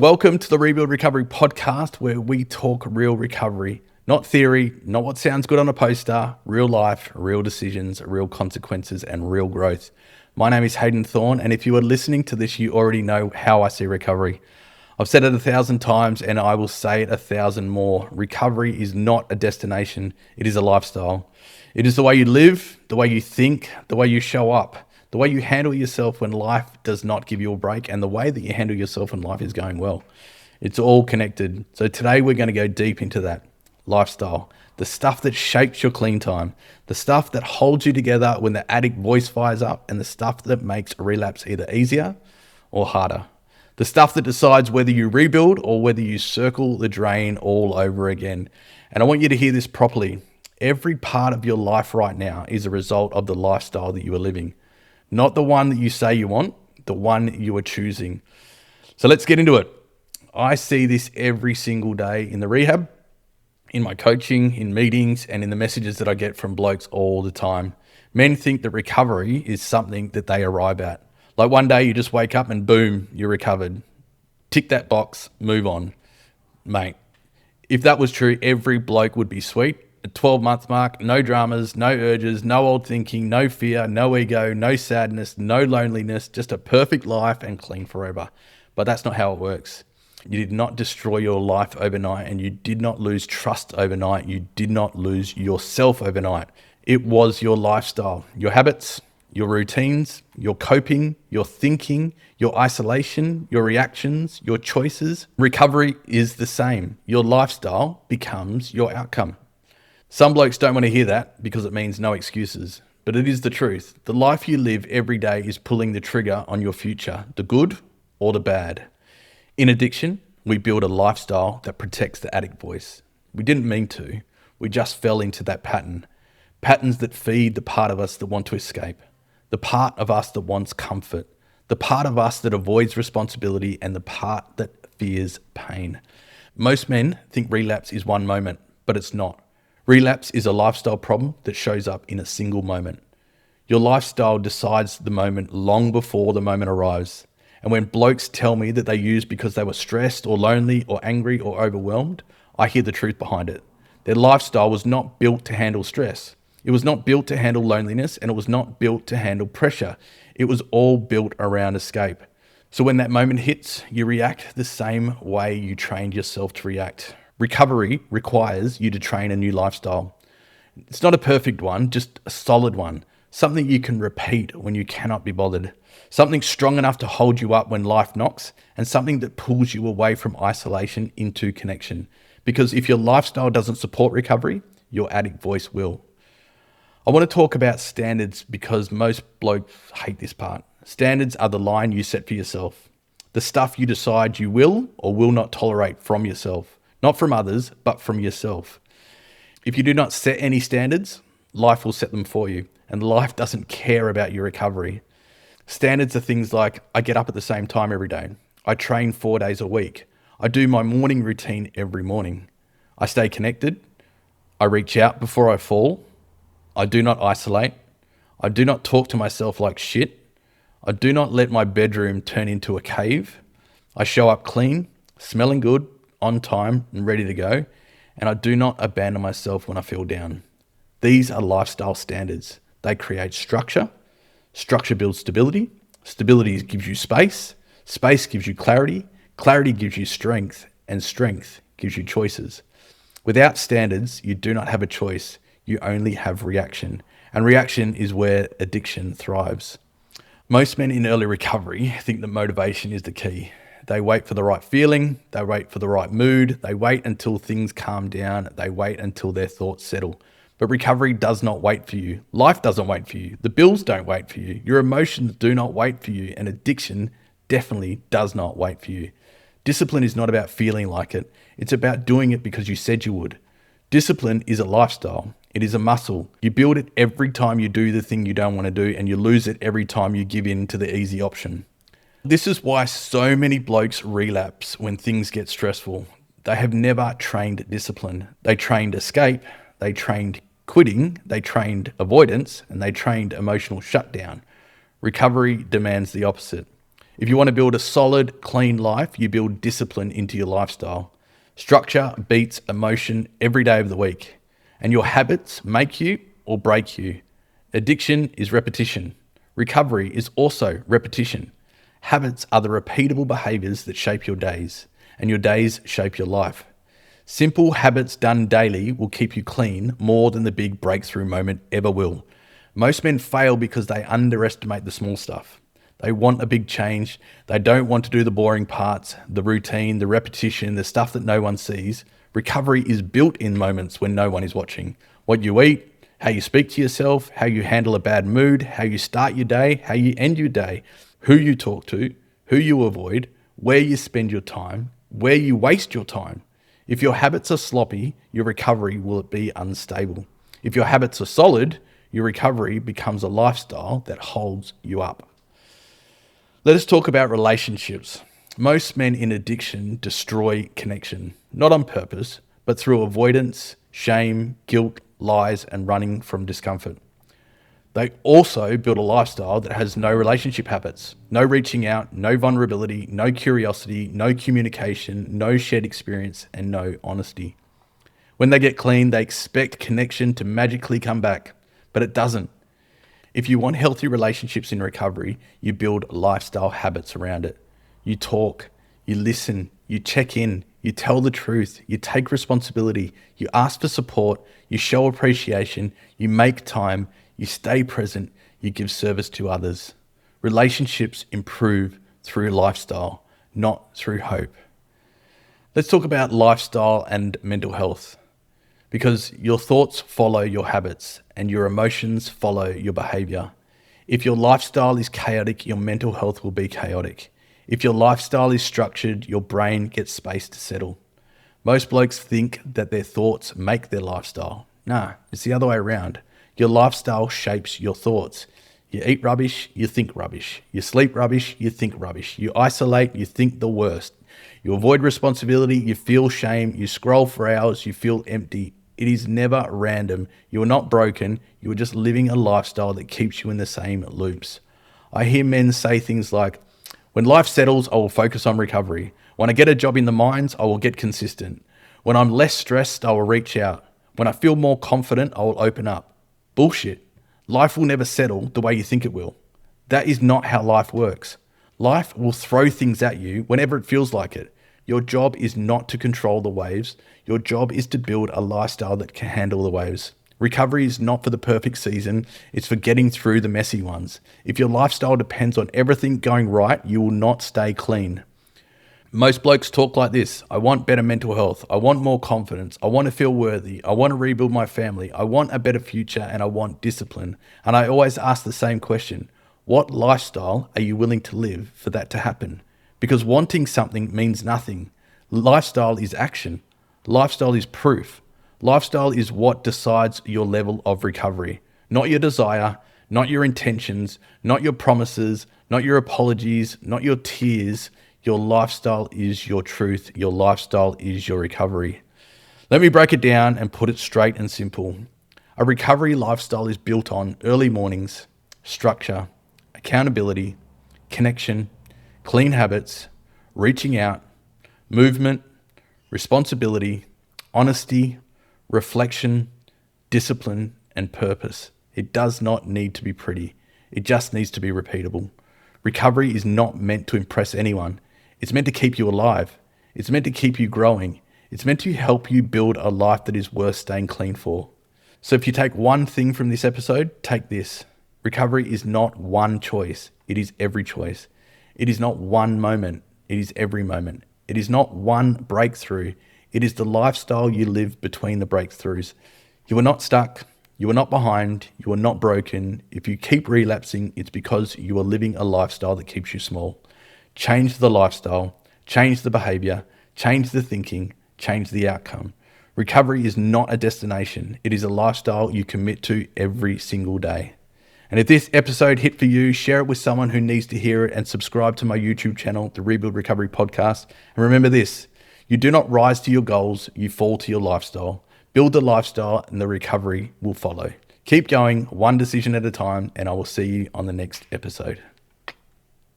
Welcome to the Rebuild Recovery podcast, where we talk real recovery, not theory, not what sounds good on a poster, real life, real decisions, real consequences, and real growth. My name is Hayden Thorne, and if you are listening to this, you already know how I see recovery. I've said it 1,000 times, and I will say it 1,000 more. Recovery is not a destination, it is a lifestyle. It is the way you live, the way you think, the way you show up, the way you handle yourself when life does not give you a break, and the way that you handle yourself when life is going well. It's all connected. So today we're going to go deep into that lifestyle, the stuff that shapes your clean time, the stuff that holds you together when the addict voice fires up, and the stuff that makes a relapse either easier or harder. The stuff that decides whether you rebuild or whether you circle the drain all over again. And I want you to hear this properly. Every part of your life right now is a result of the lifestyle that you are living. Not the one that you say you want, the one you are choosing. So let's get into it. I see this every single day in the rehab, in my coaching, in meetings, and in the messages that I get from blokes all the time. Men think that recovery is something that they arrive at. Like one day you just wake up and boom, you're recovered. Tick that box, move on. Mate, if that was true, every bloke would be sweet. A 12-month mark, no dramas, no urges, no old thinking, no fear, no ego, no sadness, no loneliness, just a perfect life and clean forever. But that's not how it works. You did not destroy your life overnight, and you did not lose trust overnight. You did not lose yourself overnight. It was your lifestyle, your habits, your routines, your coping, your thinking, your isolation, your reactions, your choices. Recovery is the same. Your lifestyle becomes your outcome. Some blokes don't want to hear that because it means no excuses, but it is the truth. The life you live every day is pulling the trigger on your future, the good or the bad. In addiction, we build a lifestyle that protects the addict voice. We didn't mean to. We just fell into that pattern. Patterns that feed the part of us that want to escape, the part of us that wants comfort, the part of us that avoids responsibility, and the part that fears pain. Most men think relapse is one moment, but it's not. Relapse is a lifestyle problem that shows up in a single moment. Your lifestyle decides the moment long before the moment arrives. And when blokes tell me that they use because they were stressed or lonely or angry or overwhelmed, I hear the truth behind it. Their lifestyle was not built to handle stress. It was not built to handle loneliness, and it was not built to handle pressure. It was all built around escape. So when that moment hits, you react the same way you trained yourself to react. Recovery requires you to train a new lifestyle. It's not a perfect one, just a solid one. Something you can repeat when you cannot be bothered. Something strong enough to hold you up when life knocks, and something that pulls you away from isolation into connection. Because if your lifestyle doesn't support recovery, your addict voice will. I want to talk about standards because most blokes hate this part. Standards are the line you set for yourself. The stuff you decide you will or will not tolerate from yourself. Not from others, but from yourself. If you do not set any standards, life will set them for you, and life doesn't care about your recovery. Standards are things like, I get up at the same time every day. I train 4 days a week. I do my morning routine every morning. I stay connected. I reach out before I fall. I do not isolate. I do not talk to myself like shit. I do not let my bedroom turn into a cave. I show up clean, smelling good, on time and ready to go, and I do not abandon myself when I feel down. These are lifestyle standards. They create structure. Structure builds stability. Stability gives you space. Space gives you clarity. Clarity gives you strength, and strength gives you choices. Without standards, you do not have a choice. You only have reaction, and reaction is where addiction thrives. Most men in early recovery think that motivation is the key. They wait for the right feeling, they wait for the right mood, they wait until things calm down, they wait until their thoughts settle. But recovery does not wait for you. Life doesn't wait for you. The bills don't wait for you. Your emotions do not wait for you. And addiction definitely does not wait for you. Discipline is not about feeling like it. It's about doing it because you said you would. Discipline is a lifestyle. It is a muscle. You build it every time you do the thing you don't want to do, and you lose it every time you give in to the easy option. This is why so many blokes relapse when things get stressful. They have never trained discipline. They trained escape, they trained quitting, they trained avoidance, and they trained emotional shutdown. Recovery demands the opposite. If you want to build a solid, clean life, you build discipline into your lifestyle. Structure beats emotion every day of the week. And your habits make you or break you. Addiction is repetition. Recovery is also repetition. Habits are the repeatable behaviors that shape your days, and your days shape your life. Simple habits done daily will keep you clean more than the big breakthrough moment ever will. Most men fail because they underestimate the small stuff. They want a big change. They don't want to do the boring parts, the routine, the repetition, the stuff that no one sees. Recovery is built in moments when no one is watching. What you eat, how you speak to yourself, how you handle a bad mood, how you start your day, how you end your day, who you talk to, who you avoid, where you spend your time, where you waste your time. If your habits are sloppy, your recovery will be unstable. If your habits are solid, your recovery becomes a lifestyle that holds you up. Let us talk about relationships. Most men in addiction destroy connection, not on purpose, but through avoidance, shame, guilt, lies, and running from discomfort. They also build a lifestyle that has no relationship habits, no reaching out, no vulnerability, no curiosity, no communication, no shared experience, and no honesty. When they get clean, they expect connection to magically come back, but it doesn't. If you want healthy relationships in recovery, you build lifestyle habits around it. You talk, you listen, you check in, you tell the truth, you take responsibility, you ask for support, you show appreciation, you make time, you stay present, you give service to others. Relationships improve through lifestyle, not through hope. Let's talk about lifestyle and mental health, because your thoughts follow your habits and your emotions follow your behavior. If your lifestyle is chaotic, your mental health will be chaotic. If your lifestyle is structured, your brain gets space to settle. Most blokes think that their thoughts make their lifestyle. Nah, it's the other way around. Your lifestyle shapes your thoughts. You eat rubbish, you think rubbish. You sleep rubbish, you think rubbish. You isolate, you think the worst. You avoid responsibility, you feel shame. You scroll for hours, you feel empty. It is never random. You are not broken. You are just living a lifestyle that keeps you in the same loops. I hear men say things like, when life settles, I will focus on recovery. When I get a job in the mines, I will get consistent. When I'm less stressed, I will reach out. When I feel more confident, I will open up. Bullshit. Life will never settle the way you think it will. That is not how life works. Life will throw things at you whenever it feels like it. Your job is not to control the waves. Your job is to build a lifestyle that can handle the waves. Recovery is not for the perfect season. It's for getting through the messy ones. If your lifestyle depends on everything going right, you will not stay clean. Most blokes talk like this. I want better mental health. I want more confidence. I want to feel worthy. I want to rebuild my family. I want a better future and I want discipline. And I always ask the same question. What lifestyle are you willing to live for that to happen? Because wanting something means nothing. Lifestyle is action. Lifestyle is proof. Lifestyle is what decides your level of recovery. Not your desire, not your intentions, not your promises, not your apologies, not your tears. Your lifestyle is your truth. Your lifestyle is your recovery. Let me break it down and put it straight and simple. A recovery lifestyle is built on early mornings, structure, accountability, connection, clean habits, reaching out, movement, responsibility, honesty, reflection, discipline, and purpose. It does not need to be pretty. It just needs to be repeatable. Recovery is not meant to impress anyone. It's meant to keep you alive. It's meant to keep you growing. It's meant to help you build a life that is worth staying clean for. So if you take one thing from this episode, take this. Recovery is not one choice. It is every choice. It is not one moment. It is every moment. It is not one breakthrough. It is the lifestyle you live between the breakthroughs. You are not stuck. You are not behind. You are not broken. If you keep relapsing, it's because you are living a lifestyle that keeps you small. Change the lifestyle, change the behavior, change the thinking, change the outcome. Recovery is not a destination. It is a lifestyle you commit to every single day. And if this episode hit for you, share it with someone who needs to hear it and subscribe to my YouTube channel, the Rebuild Recovery Podcast. And remember this, you do not rise to your goals, you fall to your lifestyle. Build the lifestyle and the recovery will follow. Keep going, one decision at a time, and I will see you on the next episode.